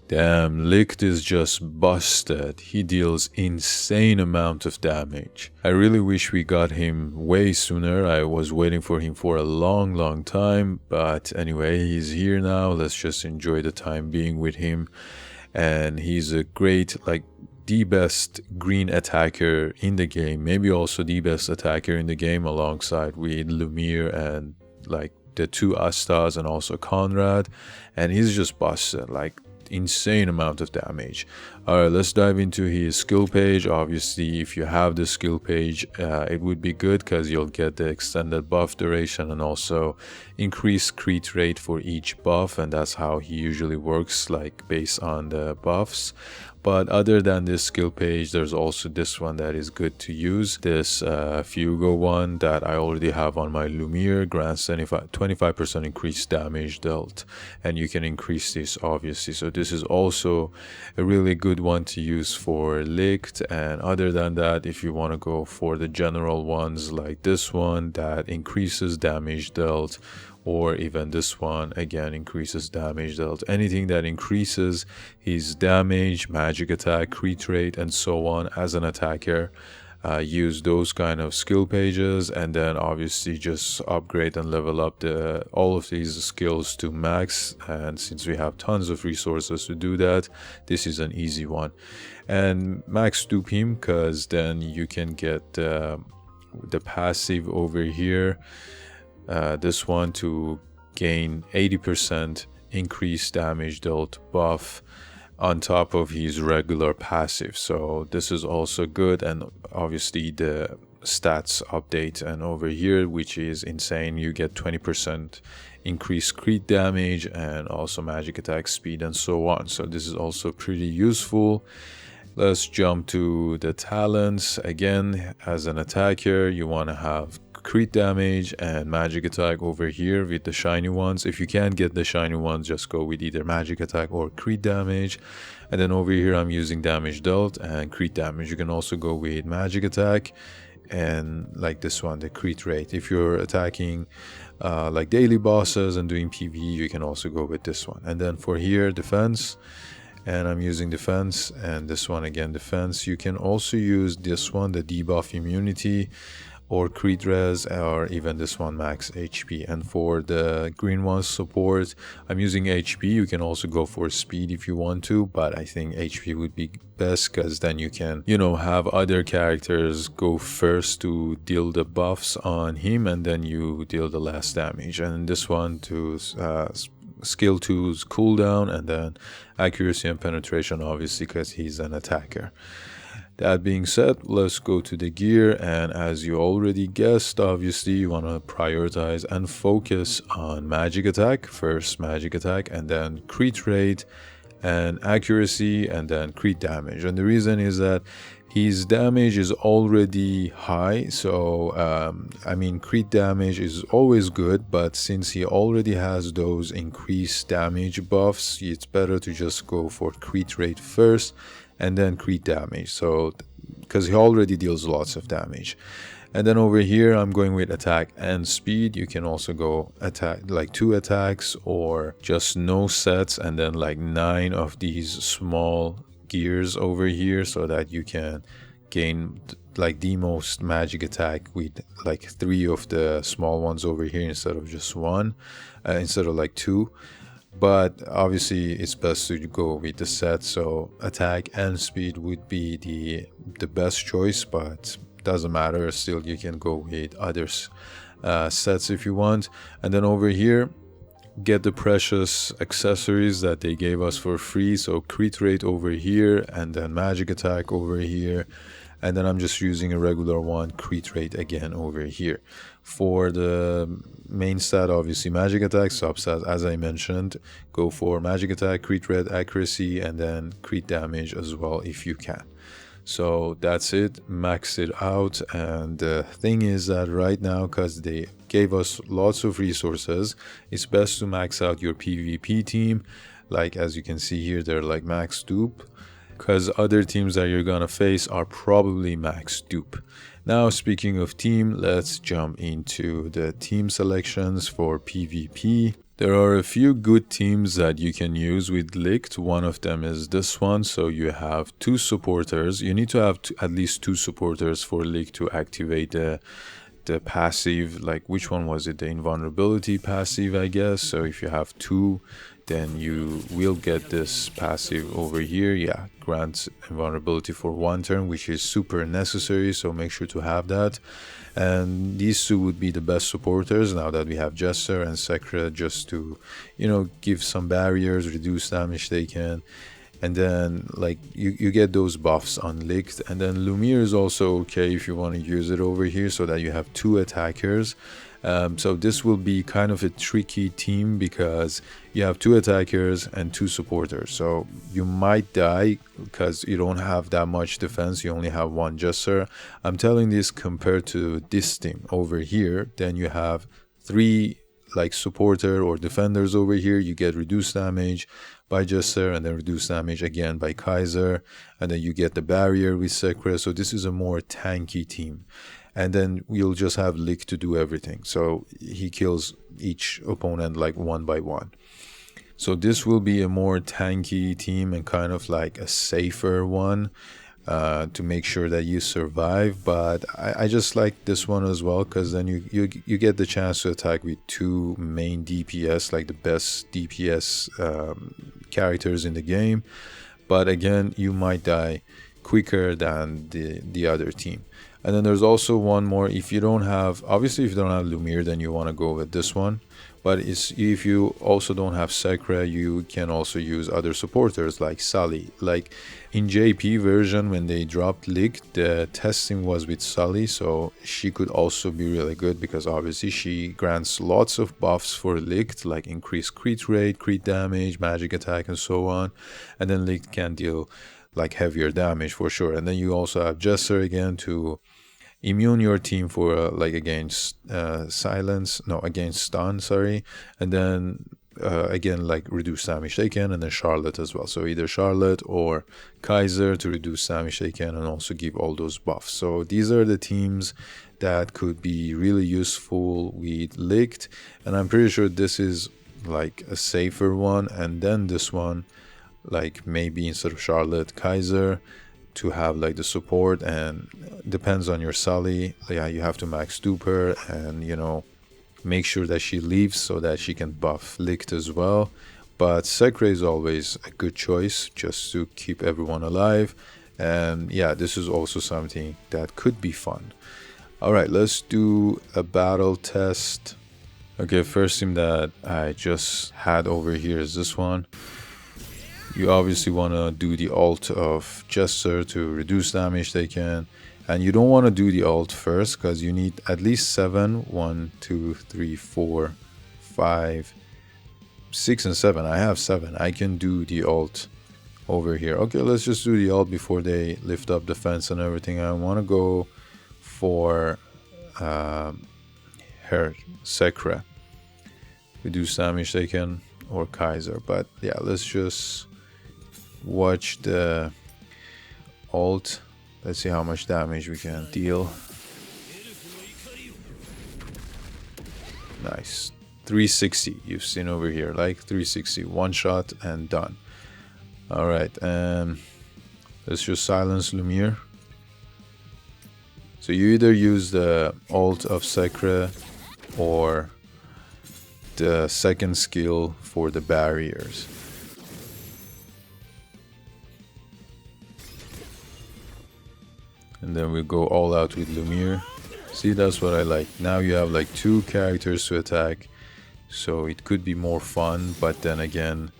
Damn, Licht is just busted. He deals insane amount of damage. I really wish we got him way sooner. I was waiting for him for a long time. But anyway, he's here now. Let's just enjoy the time being with him. And he's a great, like, the best green attacker in the game. Maybe also the best attacker in the game alongside with Lumiere and like the two Astas and also Conrad. And he's just busted. Like, insane amount of damage. Alright, let's dive into his skill page. Obviously, if you have the skill page, it would be good because you'll get the extended buff duration and also increased crit rate for each buff, and that's how he usually works, like based on the buffs. But other than this skill page, there's also this one that is good to use. This Fuego one that I already have on my Lumiere grants 25% increased damage dealt. And you can increase this obviously. So this is also a really good one to use for Licht. And other than that, if you want to go for the general ones like this one that increases damage dealt, or even this one again increases damage dealt, anything that increases his damage, magic attack, crit rate and so on as an attacker, use those kind of skill pages, and then obviously just upgrade and level up all of these skills to max. And since we have tons of resources to do that, this is an easy one. And max dupe him, because then you can get the passive over here, this one to gain 80% increased damage dealt buff on top of his regular passive. So this is also good. And obviously the stats update, and over here, which is insane, you get 20% increased crit damage and also magic attack speed and so on. So this is also pretty useful. Let's jump to the talents. Again, as an attacker, you want to have crit damage and magic attack over here with the shiny ones. If you can't get the shiny ones, just go with either magic attack or crit damage. And then over here, I'm using damage dealt and crit damage. You can also go with magic attack and like this one, the crit rate. If you're attacking like daily bosses and doing PvE, you can also go with this one. And then for here, defense. And I'm using defense, and this one again defense. You can also use this one, the debuff immunity, or crit res, or even this one max HP. And for the green one support, I'm using HP. You can also go for speed if you want to, but I think HP would be best, because then you can, you know, have other characters go first to deal the buffs on him, and then you deal the last damage. And this one to skill 2's cooldown, and then accuracy and penetration obviously because he's an attacker. That being said, let's go to the gear, and as you already guessed, obviously you want to prioritize and focus on magic attack first, magic attack, and then crit rate and accuracy, and then crit damage. And the reason is that his damage is already high, so I mean crit damage is always good, but since he already has those increased damage buffs, it's better to just go for crit rate first and then crit damage, so because he already deals lots of damage. And then over here I'm going with attack and speed. You can also go attack like 2 attacks or just no sets, and then like 9 of these small gears over here, so that you can gain like the most magic attack with like 3 of the small ones over here instead of just 1, instead of like 2. But obviously it's best to go with the set, so attack and speed would be the best choice, but doesn't matter, still you can go with other sets if you want. And then over here, get the precious accessories that they gave us for free, so crit rate over here, and then magic attack over here, and then I'm just using a regular one, crit rate again over here. For the main stat, obviously magic attack, substat as I mentioned, go for magic attack, crit rate, accuracy, and then crit damage as well if you can. So that's it, max it out. And the thing is that right now, because they gave us lots of resources, it's best to max out your PvP team. Like as you can see here, they're like max dupe, because other teams that you're gonna face are probably max Dupe. Now, speaking of team, let's jump into the team selections for PvP. There are a few good teams that you can use with Licht. One of them is this one. So you have 2 supporters. You need to have at least 2 supporters for Licht to activate the passive. Like, which one was it? The invulnerability passive, I guess. So if you have 2, then you will get this passive over here. Yeah, grants invulnerability for 1 turn, which is super necessary, so make sure to have that. And these 2 would be the best supporters now that we have Jester and Secre, just to, you know, give some barriers, reduce damage taken. And then, like, you get those buffs on Licht. And then Lumiere is also okay if you want to use it over here, so that you have 2 attackers. So this will be kind of a tricky team because you have 2 attackers and 2 supporters. So you might die because you don't have that much defense. You only have 1 Jester. I'm telling this compared to this team over here. Then you have 3 like supporter or defenders over here. You get reduced damage by Jester and then reduced damage again by Kaiser. And then you get the barrier with Secre. So this is a more tanky team. And then you'll just have Licht to do everything. So he kills each opponent like 1 by 1. So this will be a more tanky team and kind of like a safer one to make sure that you survive. But I just like this one as well, because then you get the chance to attack with 2 main DPS, like the best DPS characters in the game. But again, you might die quicker than the other team. And then there's also one more. If you don't have, obviously if you don't have Lumiere, then you want to go with this one. But if you also don't have Secre, you can also use other supporters like Sully. Like in JP version, when they dropped Licht, the testing was with Sully, so she could also be really good because obviously she grants lots of buffs for Licht, like increased crit rate, crit damage, magic attack, and so on. And then Licht can deal like heavier damage for sure. And then you also have Jester again to immune your team for like against against stun, sorry. And then again, like reduce damage taken, and then Charlotte as well. So either Charlotte or Kaiser to reduce damage taken and also give all those buffs. So these are the teams that could be really useful with Licht, and I'm pretty sure this is like a safer one. And then this one, like maybe instead of Charlotte, Kaiser, to have like the support. And depends on your Sully. Yeah, you have to max Dupe her and, you know, make sure that she leaves so that she can buff Licht as well. But Secre is always a good choice just to keep everyone alive. And yeah, this is also something that could be fun. All right, let's do a battle test. Okay, first team that I just had over here is this one. You obviously want to do the ult of Jester to reduce damage taken. And you don't want to do the ult first because you need at least 7. 1, 2, 3, 4, 5, 6, and 7. I have 7. I can do the ult over here. Okay, let's just do the ult before they lift up defense and everything. I want to go for her Secre. Reduce damage taken, or Kaiser. But yeah, let's just watch the ult. Let's see how much damage we can deal. Nice. 360 you've seen over here, like 360, one shot and done. All right, and let's just silence Lumiere. So you either use the ult of Secre or the second skill for the barriers. And then we go all out with Lumiere. See, that's what I like. Now you have like 2 characters to attack, so it could be more fun. But then again,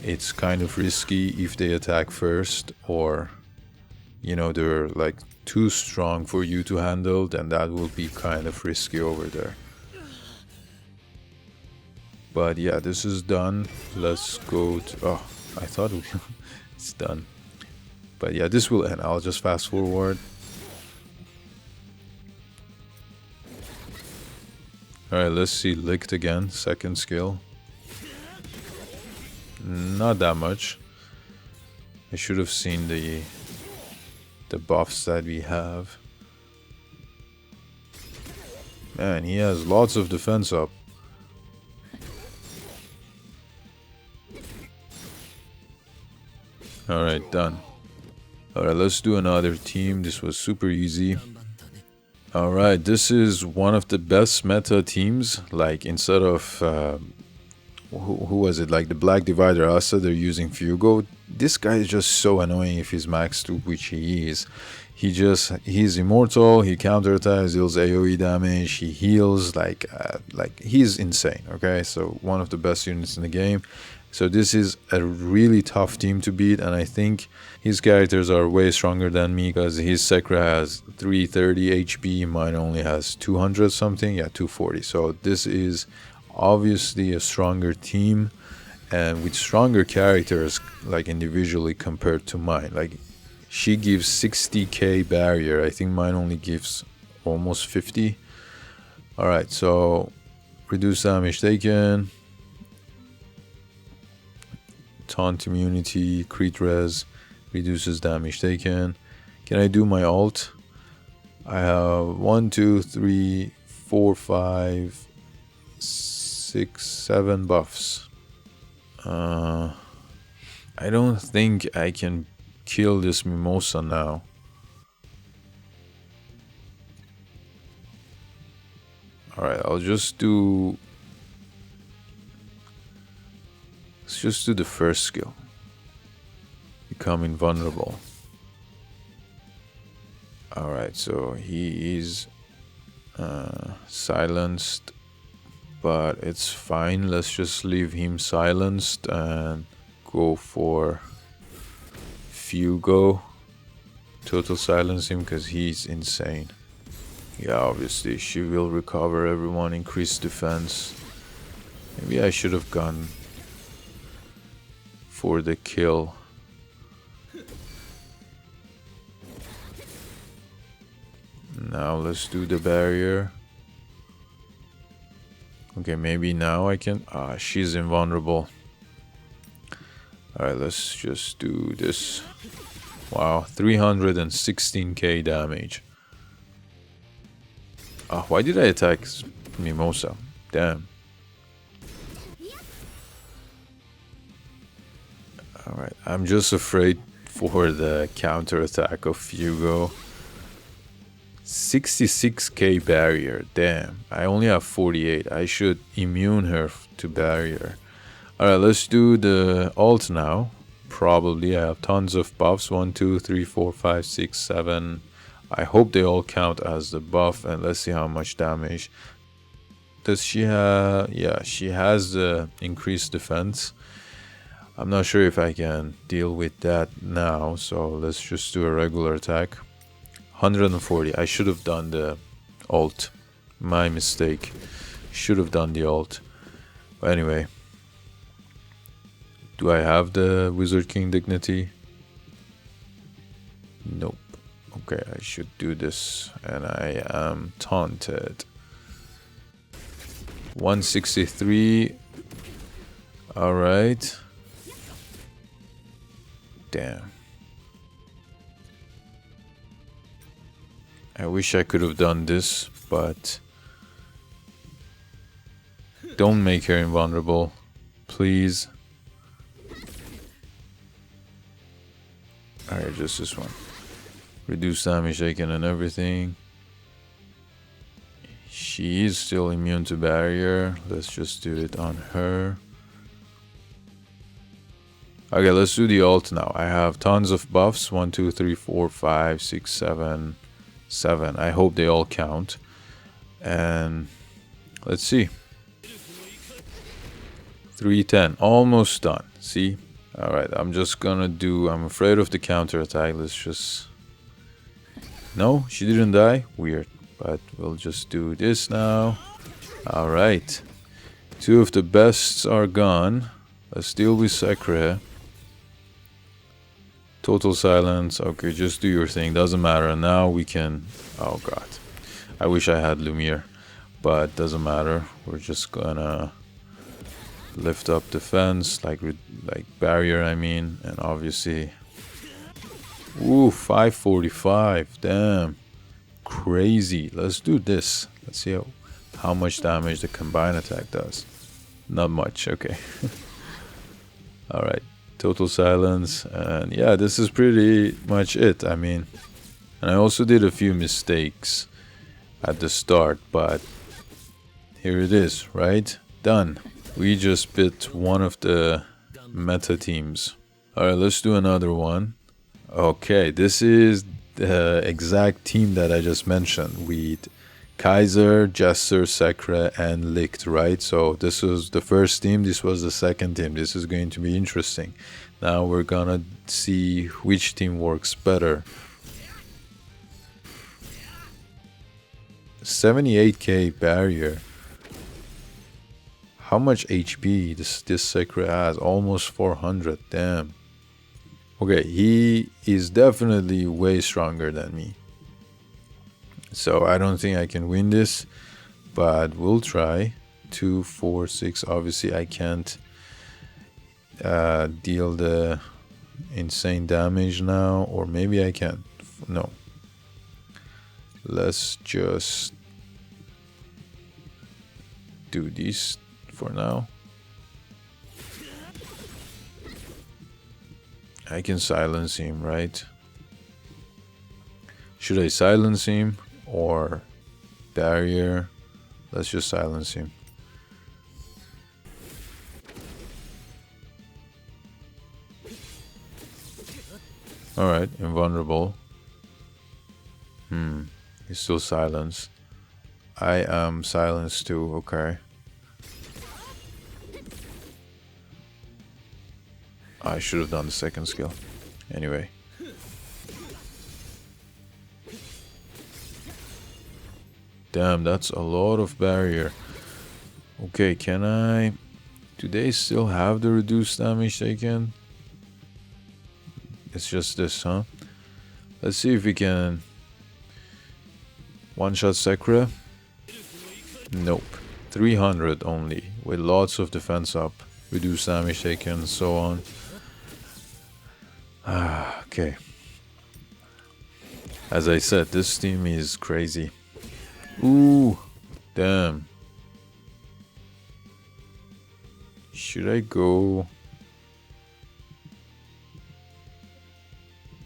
it's kind of risky if they attack first, or, you know, they're like too strong for you to handle. Then that will be kind of risky over there. But yeah, this is done. Let's go to... Oh, I thought it's done. But yeah, this will end. I'll just fast forward. Alright, let's see Licht again. Second skill. Not that much. I should have seen the buffs that we have. Man, he has lots of defense up. Alright, done. Alright, let's do another team. This was super easy. Alright, this is one of the best meta teams. Like, instead of... who was it? Like the Black Divider Asa, they're using Fuego. This guy is just so annoying if he's max Dupe, which he is. He's immortal, he counterattacks, deals AoE damage, he heals, like he's insane, okay? So one of the best units in the game. So this is a really tough team to beat, and I think his characters are way stronger than me, because his Secre has 330 HP, mine only has 200 something, yeah, 240. So this is obviously a stronger team, and with stronger characters, like individually compared to mine. Like, she gives 60k barrier, I think mine only gives almost 50. Alright, so reduce damage taken, taunt immunity, crit res, reduces damage taken. Can I do my ult? I have 1, 2, 3, 4, 5, 6, 7 buffs. I don't think I can kill this Mimosa now. Alright, let's just do the first skill. Become invulnerable. Alright, so he is silenced, but it's fine. Let's just leave him silenced and go for Fuego. Total silence him because he's insane. Yeah, obviously she will recover everyone, increase defense. Maybe I should have gone for the kill. Now let's do the barrier. Okay, maybe now I can... she's invulnerable. Alright, let's just do this. Wow, 316k damage. Why did I attack Mimosa? Damn. Alright, I'm just afraid for the counter attack of Fuego. 66k barrier, damn. I only have 48. I should immune her to barrier. Alright, let's do the ult now. Probably. I have tons of buffs. 1, 2, 3, 4, 5, 6, 7. I hope they all count as the buff, and let's see how much damage. Does she have... yeah, she has the increased defense. I'm not sure if I can deal with that now, so let's just do a regular attack. 140. I should have done the ult. My mistake. Should have done the ult. But anyway. Do I have the Wizard King dignity? Nope. Okay, I should do this. And I am taunted. 163. Alright. Damn. I wish I could have done this, but don't make her invulnerable, please. Alright, just this one. Reduce damage taken and everything. She is still immune to barrier. Let's just do it on her. Okay, let's do the ult now. I have tons of buffs. 1, 2, 3, 4, 5, 6, 7. 7. I hope they all count. And let's see. 310. Almost done. See? Alright, I'm just gonna do... I'm afraid of the counter attack. Let's just... No, she didn't die? Weird. But we'll just do this now. Alright. 2 of the bests are gone. Let's deal with Secre. Total silence. Okay, just do your thing. Doesn't matter. Now we can... Oh god. I wish I had Lumiere. But doesn't matter. We're just gonna lift up defense. Like barrier, I mean. And obviously Ooh, 545. Damn. Crazy. Let's do this. Let's see how much damage the combined attack does. Not much. Okay. Alright. Total silence. And yeah, this is pretty much it. I mean, and I also did a few mistakes at the start, but here it is, right? Done. We just bit one of the meta teams. Alright, let's do another one. Okay, this is the exact team that I just mentioned with Kaiser, Jester, Secre, and Licht, right? So this was the first team, this was the second team. This is going to be interesting. Now we're gonna see which team works better. 78k barrier. How much HP this Secre has? Almost 400, damn. Okay, he is definitely way stronger than me. So I don't think I can win this, but we'll try. 2, 4, 6. Obviously I can't deal the insane damage now, or maybe I can. No. Let's just do these for now. I can silence him, right? Should I silence him or barrier? Let's just silence him. Alright, invulnerable. He's still silenced. I am silenced too, okay. I should have done the second skill. Anyway. Damn, that's a lot of barrier. Okay, can I... Do they still have the reduced damage taken? It's just this, huh? Let's see if we can... One-shot Secre? Nope. 300 only, with lots of defense up. Reduced damage taken, and so on. Okay. As I said, this team is crazy. Ooh, damn. Should I go?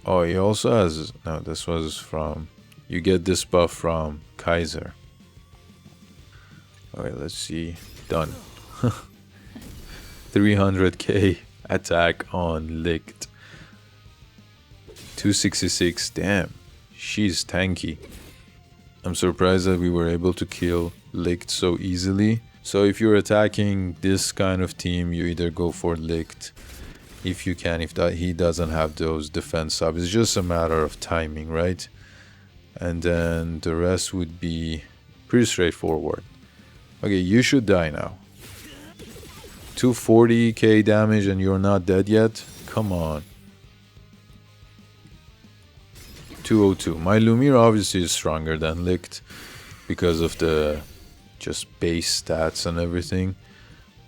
Oh, he also has... No, this was from... You get this buff from Kaiser. Alright, let's see. Done. 300k attack on Licht. 266, damn. She's tanky. I'm surprised that we were able to kill Licht so easily. So if you're attacking this kind of team, you either go for Licht if you can, if that he doesn't have those defense up. It's just a matter of timing, right? And then the rest would be pretty straightforward. Okay, you should die now. 240k damage and you're not dead yet? Come on. 202. My Lumiere obviously is stronger than Licht because of the just base stats and everything,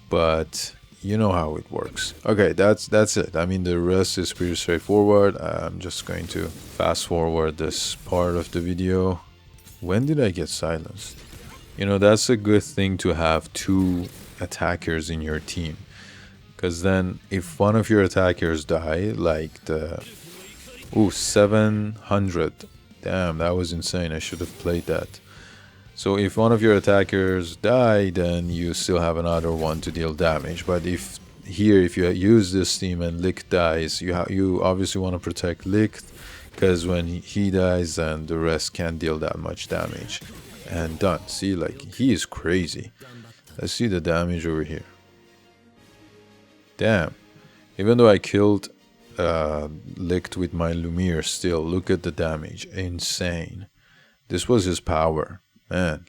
but you know how it works. Okay, that's it. I mean, the rest is pretty straightforward. I'm just going to fast forward this part of the video. When did I get silenced? You know, that's a good thing to have two attackers in your team, because then if one of your attackers die, like the... Ooh, 700. Damn, that was insane. I should have played that. So if one of your attackers die, then you still have another one to deal damage. But if you use this team and Licht dies, you obviously want to protect Licht, because when he dies, then the rest can't deal that much damage. And done. See, like, he is crazy. Let's see the damage over here. Damn. Even though I killed Licht with my Lumiere, still look at the damage. Insane. This was his power, man.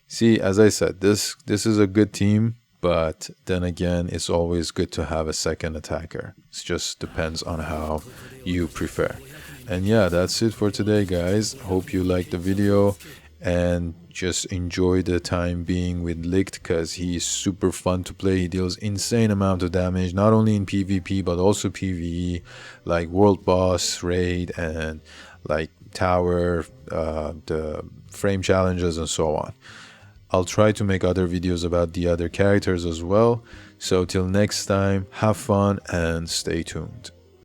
See, as I said, this is a good team, but then again, it's always good to have a second attacker. It just depends on how you prefer. And yeah, that's it for today, guys. Hope you liked the video, and just enjoy the time being with Licht, because he's super fun to play. He deals insane amount of damage, not only in PvP but also PvE, like world boss, raid, and like tower, the frame challenges, and so on. I'll try to make other videos about the other characters as well. So till next time, have fun and stay tuned.